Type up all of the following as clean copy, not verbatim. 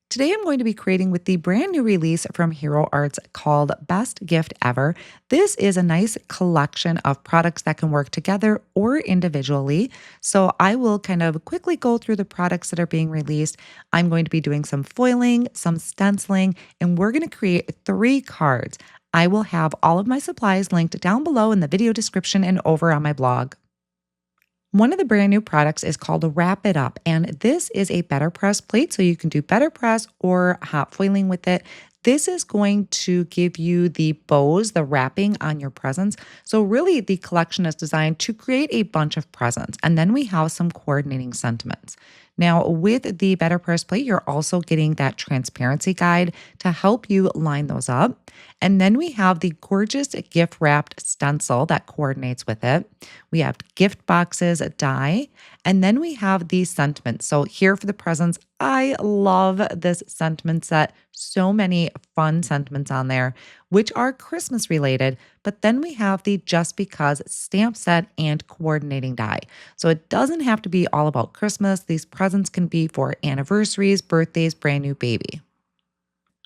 Today, I'm going to be creating with the brand new release from Hero Arts called Best Gift Ever. This is a nice collection of products that can work together or individually. So, I will kind of quickly go through the products that are being released. I'm going to be doing some foiling, some stenciling, and we're going to create 3 cards. I will have all of my supplies linked down below in the video description and over on my blog. One of the brand new products is called Wrap It Up, and this is a betterpress plate, so you can do betterpress or hot foiling with it. This is going to give you the bows, the wrapping on your presents. So, really, the collection is designed to create a bunch of presents, and then we have some coordinating sentiments. Now, with the betterpress plate, you're also getting that transparency guide to help you line those up. And then we have the gorgeous gift wrapped stencil that coordinates with it. We have gift boxes, a die, and then we have these sentiments. So here for the presents, I love this sentiment set. So many fun sentiments on there, which are Christmas related. But then we have the just because stamp set and coordinating die. So it doesn't have to be all about Christmas. These presents can be for anniversaries, birthdays, brand new baby.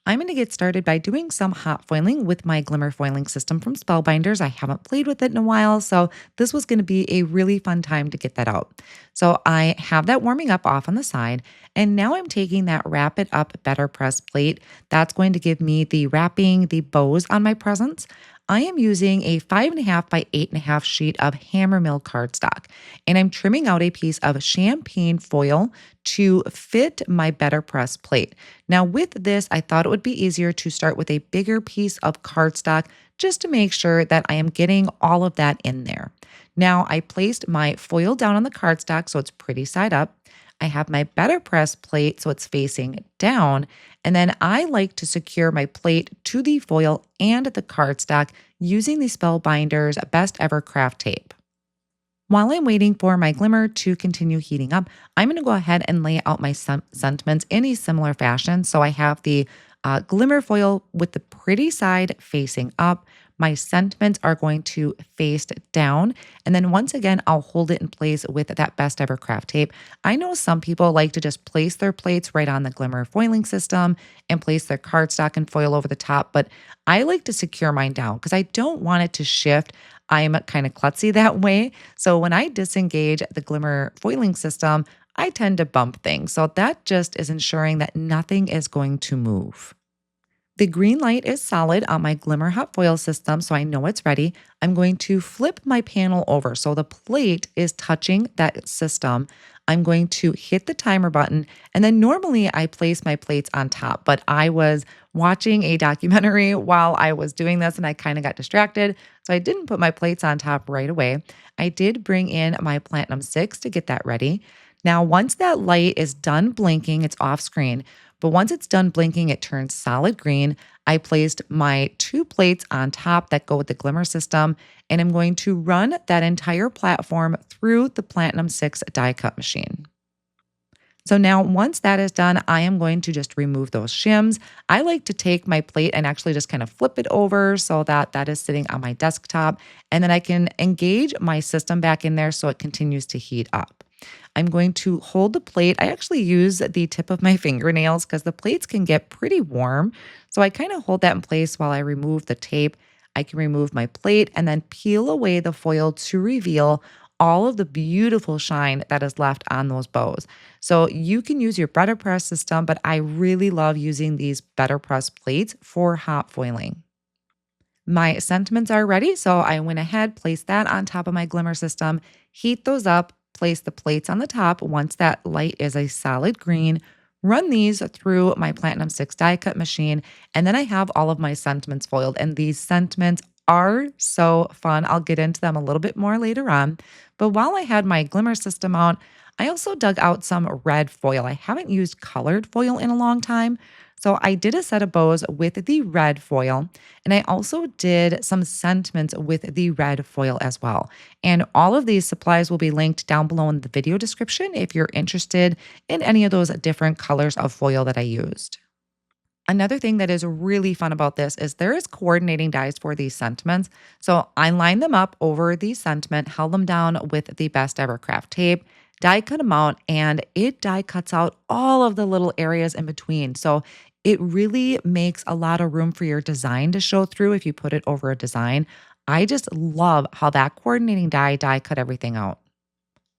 I'm going to get started by doing some hot foiling with my Glimmer foiling system from Spellbinders. I haven't played with it in a while, so this was going to be a really fun time to get that out. So I have that warming up off on the side, and now I'm taking that Wrap It Up Better Press plate. That's going to give me the wrapping, the bows on my presents. I am using a 5.5 by 8.5 sheet of Hammermill cardstock, and I'm trimming out a piece of champagne foil to fit my Better Press plate. Now, with this, I thought it would be easier to start with a bigger piece of cardstock just to make sure that I am getting all of that in there. Now, I placed my foil down on the cardstock so it's pretty side up. I have my Better Press plate so it's facing down. And then I like to secure my plate to the foil and the cardstock using the Spellbinders Best Ever Craft Tape. While I'm waiting for my glimmer to continue heating up, I'm going to go ahead and lay out my sentiments in a similar fashion. So I have the glimmer foil with the pretty side facing up. My sentiments are going to face down. And then once again, I'll hold it in place with that Best Ever Craft Tape. I know some people like to just place their plates right on the Glimmer foiling system and place their cardstock and foil over the top, but I like to secure mine down because I don't want it to shift. I'm kind of klutzy that way. So when I disengage the Glimmer foiling system, I tend to bump things. So that just is ensuring that nothing is going to move. The green light is solid on my Glimmer hot foil system, so I know it's ready. I'm going to flip my panel over so the plate is touching that system. I'm going to hit the timer button, and then normally I place my plates on top, but I was watching a documentary while I was doing this and I kind of got distracted, so I didn't put my plates on top right away. I did bring in my Platinum 6 to get that ready. Now, once that light is done blinking, it's off screen. But once it's done blinking, it turns solid green. I placed my 2 plates on top that go with the Glimmer system, and I'm going to run that entire platform through the Platinum 6 die cut machine. So now once that is done, I am going to just remove those shims. I like to take my plate and actually just kind of flip it over so that that is sitting on my desktop, and then I can engage my system back in there so it continues to heat up. I'm going to hold the plate. I actually use the tip of my fingernails because the plates can get pretty warm. So I kind of hold that in place while I remove the tape. I can remove my plate and then peel away the foil to reveal all of the beautiful shine that is left on those bows. So you can use your betterpress system, but I really love using these betterpress plates for hot foiling. My sentiments are ready, so I went ahead, placed that on top of my Glimmer system, heat those up, place the plates on the top once that light is a solid green, run these through my Platinum 6 die cut machine, and then I have all of my sentiments foiled. And these sentiments are so fun. I'll get into them a little bit more later on. But while I had my Glimmer system out, I also dug out some red foil. I haven't used colored foil in a long time. So I did a set of bows with the red foil, and I also did some sentiments with the red foil as well. And all of these supplies will be linked down below in the video description if you're interested in any of those different colors of foil that I used. Another thing that is really fun about this is there is coordinating dies for these sentiments. So I lined them up over the sentiment, held them down with the Best Ever Craft tape, die cut them out, and it die cuts out all of the little areas in between. So it really makes a lot of room for your design to show through if you put it over a design. I just love how that coordinating die cut everything out.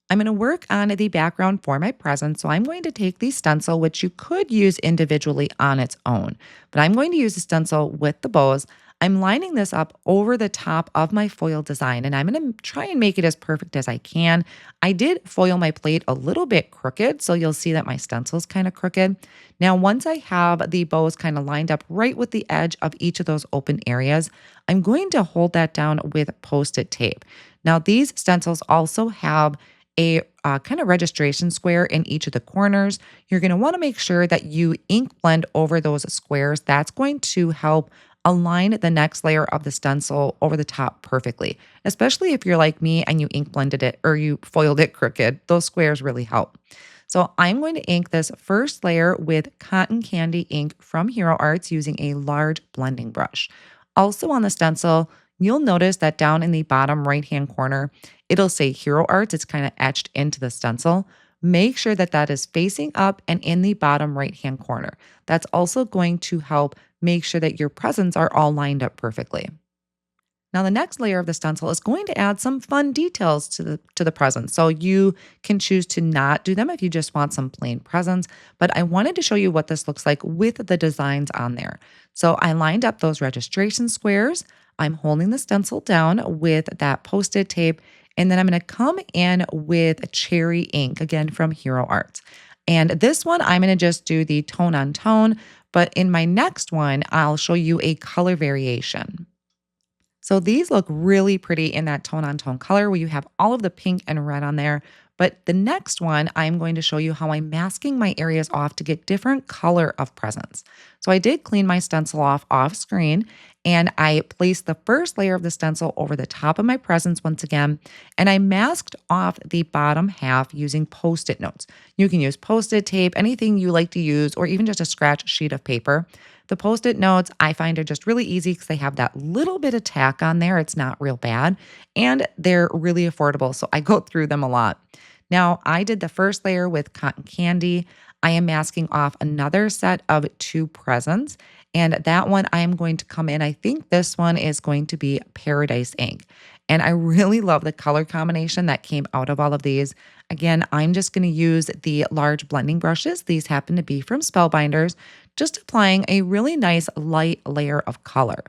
I'm going to work on the background for my present. So I'm going to take the stencil, which you could use individually on its own, but I'm going to use the stencil with the bows. I'm lining this up over the top of my foil design, and I'm going to try and make it as perfect as I can. I did foil my plate a little bit crooked, so you'll see that my stencil is kind of crooked. Now, once I have the bows kind of lined up right with the edge of each of those open areas, I'm going to hold that down with Post-it tape. Now, these stencils also have a kind of registration square in each of the corners. You're going to want to make sure that you ink blend over those squares. That's going to help align the next layer of the stencil over the top perfectly, especially if you're like me and you ink blended it or you foiled it crooked. Those squares really help. So I'm going to ink this first layer with cotton candy ink from Hero Arts using a large blending brush. Also on the stencil, you'll notice that down in the bottom right-hand corner, it'll say Hero Arts. It's kind of etched into the stencil. Make sure that that is facing up and in the bottom right-hand corner. That's also going to help make sure that your presents are all lined up perfectly. Now, the next layer of the stencil is going to add some fun details to the presents. So you can choose to not do them if you just want some plain presents, but I wanted to show you what this looks like with the designs on there. So I lined up those registration squares. I'm holding the stencil down with that Post-it tape, and then I'm going to come in with cherry ink, again from Hero Arts. And this one, I'm going to just do the tone on tone, but in my next one, I'll show you a color variation. So these look really pretty in that tone on tone color where you have all of the pink and red on there. But the next one, I'm going to show you how I'm masking my areas off to get different color of presents. So I did clean my stencil off screen, and I placed the first layer of the stencil over the top of my presents once again, and I masked off the bottom half using Post-it notes. You can use Post-it tape, anything you like to use, or even just a scratch sheet of paper. The Post-it notes I find are just really easy because they have that little bit of tack on there. It's not real bad, and they're really affordable, so I go through them a lot. Now, I did the first layer with cotton candy. I am masking off another set of 2 presents, and that one I am going to come in. I think this one is going to be Paradise Ink. And I really love the color combination that came out of all of these. Again, I'm just going to use the large blending brushes. These happen to be from Spellbinders, just applying a really nice light layer of color.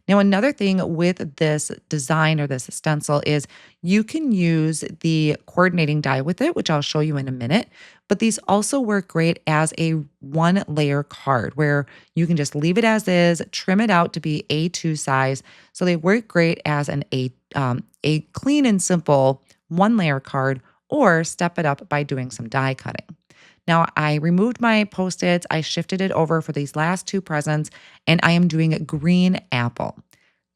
Now, another thing with this design or this stencil is you can use the coordinating die with it, which I'll show you in a minute, but these also work great as a 1-layer card where you can just leave it as is, trim it out to be A2 size. So they work great as a clean and simple 1-layer card, or step it up by doing some die cutting. Now, I removed my Post-its, I shifted it over for these last 2 presents, and I am doing a green apple.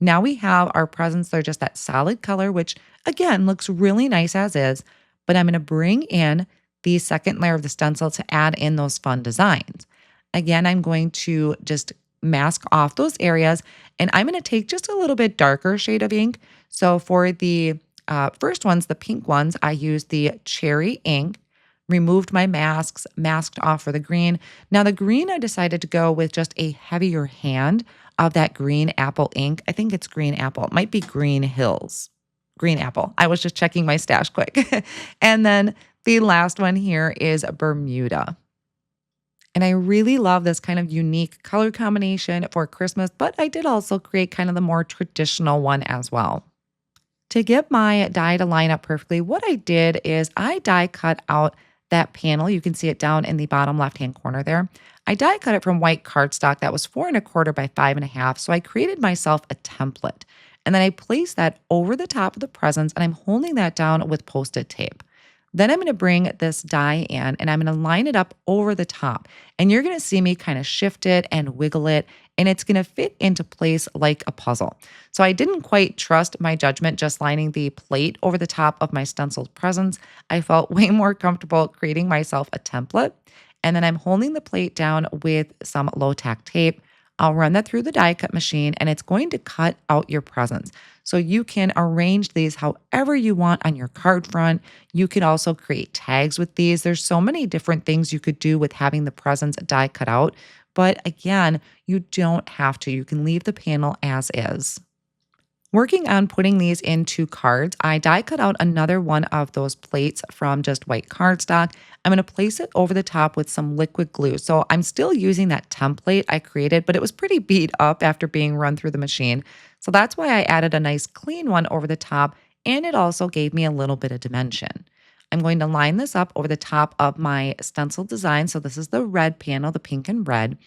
Now we have our presents, they're just that solid color, which again looks really nice as is, but I'm going to bring in the second layer of the stencil to add in those fun designs. Again, I'm going to just mask off those areas, and I'm going to take just a little bit darker shade of ink. So for the first ones, the pink ones, I used the cherry ink, removed my masks, masked off for the green. Now the green, I decided to go with just a heavier hand of that green apple ink. I think it's green apple. It might be Green Hills. Green apple. I was just checking my stash quick. And then the last one here is Bermuda. And I really love this kind of unique color combination for Christmas, but I did also create kind of the more traditional one as well. To get my die to line up perfectly, what I did is I die cut out that panel. You can see it down in the bottom left-hand corner there. I die cut it from white cardstock that was 4 1/4 by 5 1/2. So I created myself a template. And then I placed that over the top of the presents, and I'm holding that down with Post-it tape. Then I'm going to bring this die in and I'm going to line it up over the top. And you're going to see me kind of shift it and wiggle it, and it's going to fit into place like a puzzle. So I didn't quite trust my judgment just lining the plate over the top of my stenciled presents. I felt way more comfortable creating myself a template. And then I'm holding the plate down with some low tack tape. I'll run that through the die cut machine and it's going to cut out your presents. So you can arrange these however you want on your card front. You can also create tags with these. There's so many different things you could do with having the presents die cut out. But again, you don't have to. You can leave the panel as is. Working on putting these into cards, I die cut out another one of those plates from just white cardstock. I'm going to place it over the top with some liquid glue. So I'm still using that template I created, but it was pretty beat up after being run through the machine. So that's why I added a nice clean one over the top, and it also gave me a little bit of dimension. I'm going to line this up over the top of my stencil design. So this is the red panel, the pink and red.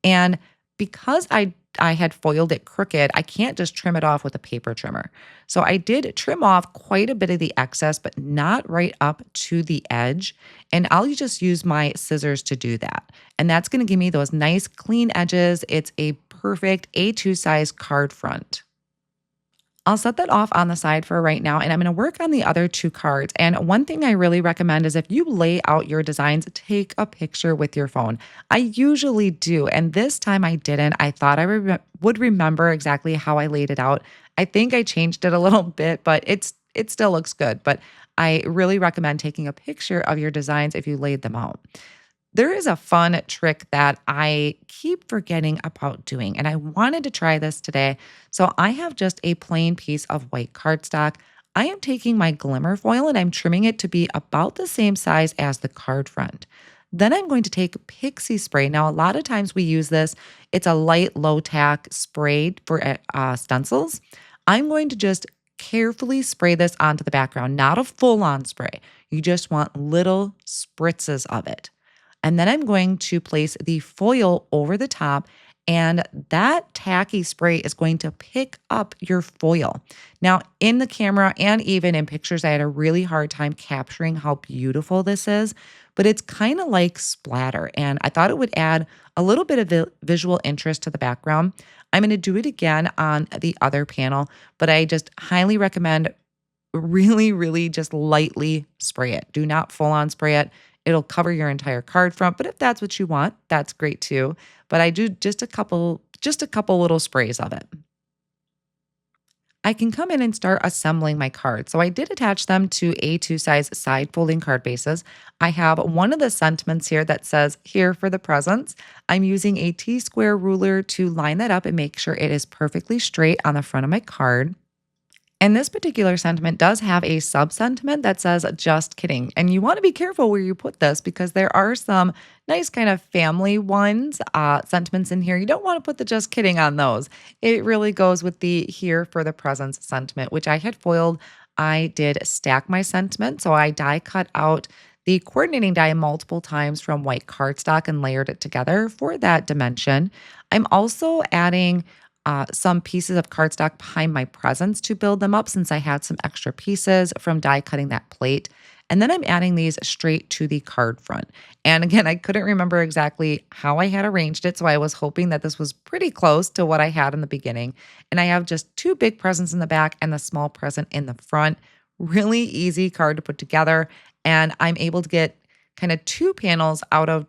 And because I had foiled it crooked, I can't just trim it off with a paper trimmer. So I did trim off quite a bit of the excess, but not right up to the edge. And I'll just use my scissors to do that. And that's going to give me those nice clean edges. It's a perfect A2 size card front. I'll set that off on the side for right now, and I'm going to work on the other two cards. And one thing I really recommend is if you lay out your designs, take a picture with your phone. I usually do, and this time I didn't. I thought I would remember exactly how I laid it out. I think I changed it a little bit, but it still looks good. But I really recommend taking a picture of your designs if you laid them out. There is a fun trick that I keep forgetting about doing, and I wanted to try this today. So I have just a plain piece of white cardstock. I am taking my Glimmer foil and I'm trimming it to be about the same size as the card front. Then I'm going to take pixie spray. Now, a lot of times we use this. It's a light, low tack spray for stencils. I'm going to just carefully spray this onto the background, not a full on spray. You just want little spritzes of it. And then I'm going to place the foil over the top, and that tacky spray is going to pick up your foil. Now, in the camera and even in pictures, I had a really hard time capturing how beautiful this is, but it's kind of like splatter. And I thought it would add a little bit of visual interest to the background. I'm going to do it again on the other panel, but I just highly recommend really, really just lightly spray it. Do not full on spray it. It'll cover your entire card front, but if that's what you want, that's great too. But I do just a couple little sprays of it. I can come in and start assembling my cards. So I did attach them to A2 size side folding card bases. I have one of the sentiments here that says "Here for the presents." I'm using a T-square ruler to line that up and make sure it is perfectly straight on the front of my card. And this particular sentiment does have a sub-sentiment that says "just kidding." And you want to be careful where you put this because there are some nice kind of family sentiments in here. You don't want to put the "just kidding" on those. It really goes with the "here for the presents" sentiment, which I had foiled. I did stack my sentiment. So I die cut out the coordinating die multiple times from white cardstock and layered it together for that dimension. I'm also adding some pieces of cardstock behind my presents to build them up since I had some extra pieces from die cutting that plate. And then I'm adding these straight to the card front. And again, I couldn't remember exactly how I had arranged it, so I was hoping that this was pretty close to what I had in the beginning. And I have just two big presents in the back and the small present in the front. Really easy card to put together. And I'm able to get kind of two panels out of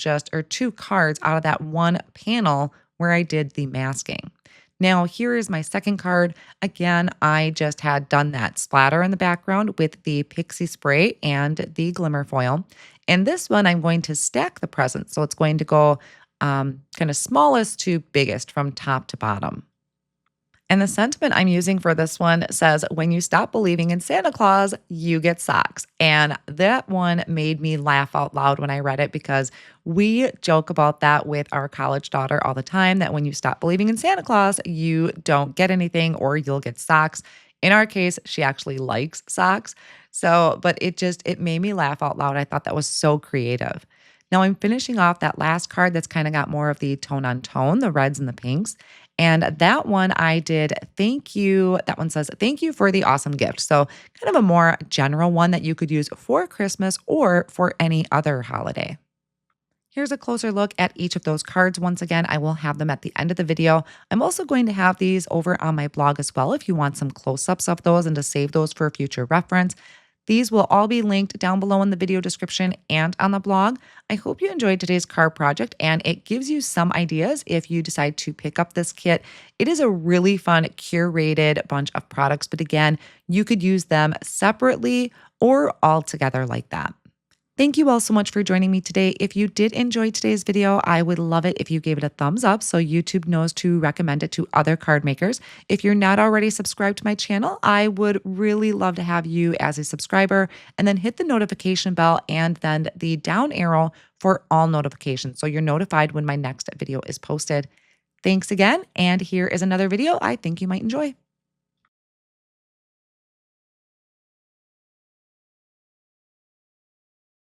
two cards out of that one panel where I did the masking. Now, here is my second card. Again, I just had done that splatter in the background with the pixie spray and the Glimmer foil. And this one, I'm going to stack the presents. So it's going to go kind of smallest to biggest from top to bottom. And the sentiment I'm using for this one says, "When you stop believing in Santa Claus, you get socks." And that one made me laugh out loud when I read it because we joke about that with our college daughter all the time, that when you stop believing in Santa Claus, you don't get anything or you'll get socks. In our case, she actually likes socks. So, but it made me laugh out loud. I thought that was so creative. Now I'm finishing off that last card that's kind of got more of the tone on tone, the reds and the pinks. And that one I did thank you. That one says, "Thank you for the awesome gift." So kind of a more general one that you could use for Christmas or for any other holiday. Here's a closer look at each of those cards. Once again, I will have them at the end of the video. I'm also going to have these over on my blog as well if you want some close-ups of those and to save those for future reference. These will all be linked down below in the video description and on the blog. I hope you enjoyed today's card project and it gives you some ideas if you decide to pick up this kit. It is a really fun, curated bunch of products, but again, you could use them separately or all together like that. Thank you all so much for joining me today. If you did enjoy today's video, I would love it if you gave it a thumbs up so YouTube knows to recommend it to other card makers. If you're not already subscribed to my channel, I would really love to have you as a subscriber, and then hit the notification bell and then the down arrow for all notifications so you're notified when my next video is posted. Thanks again, and here is another video I think you might enjoy.